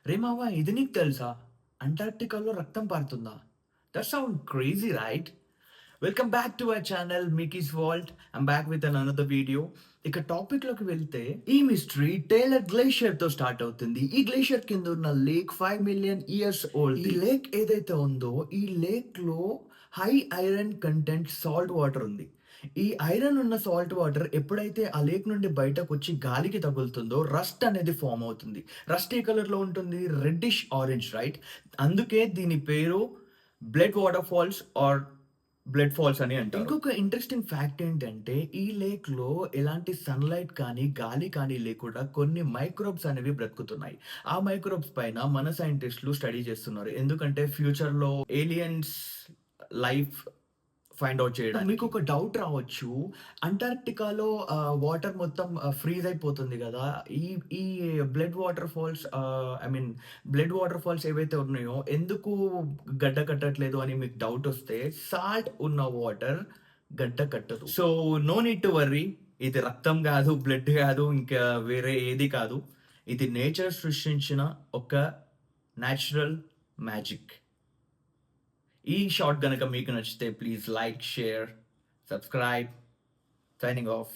రే మామ ఇది నీకు తెలుసా? అంటార్క్టికాలో రక్తం పారుతుందా? That sound crazy right? Welcome back to our channel Mickey's vault. I'm back with another video. ఇక టాపిక్‌లోకి వెళ్తే ఈ మిస్టరీ టేలర్ గ్లేషియర్‌తో స్టార్ట్ అవుతుంది. ఈ గ్లేషియర్ కింద ఉన్న లేక్ 5 మిలియన్ ఇయర్స్ ఓల్డ్. ఈ లేక్ ఏదైతే ఉందో ఈ లేక్‌లో high iron content salt water ఉంది. ఈ ఐరన్ ఉన్న సాల్ట్ వాటర్ ఎప్పుడైతే ఆ లేక్ నుండి బయటకొచ్చి గాలికి తగులుతుందో రస్ట్ అనేది ఫార్మ్ అవుతుంది. రస్ట్ ఏ కలర్‌లో ఉంటుంది? Reddish orange right? అందుకే దీని పేరు blood water falls or blood falls అని అంటారు. ఇంకొక ఇంట్రెస్టింగ్ ఫ్యాక్ట్ ఏంటంటే, ఈ లేక్‌లో ఎలాంటి సన్‌లైట్ కానీ, గాలి కానీ లేకుండా కొన్ని మైక్రోబ్స్ అనేవి బ్రతుకుతున్నాయి. ఆ మైక్రోబ్స్ పైన మన సైంటిస్ట్‌లు స్టడీ చేస్తున్నారు. ఎందుకంటే ఫ్యూచర్‌లో ఏలియన్స్ లైఫ్ ఫైండ్ ఔట్ చేయడానికి. మీకొక డౌట్ రావచ్చు. అంటార్క్టికాలో వాటర్ మొత్తం ఫ్రీజ్ అయిపోతుంది గదా! ఈ ఈ blood water falls I mean blood water falls ఏవైతే ఉన్నాయో ఎందుకు గడ్డ కట్టట్లేదు అని మీకు డౌటొస్తే సాల్ట్ ఉన్న వాటర్ గడ్డ కట్టదు. So, no need to worry. ఇది రక్తం గాదు, బ్లడ్ గాదు, ఇంకా వేరే ఏది కాదు. ఇది నేచర్ సృష్టించిన ఒక న్యాచురల్ మ్యాజిక్. ఈ షార్ట్ గనక మీకు నచ్చితే please like, share, subscribe. Signing off.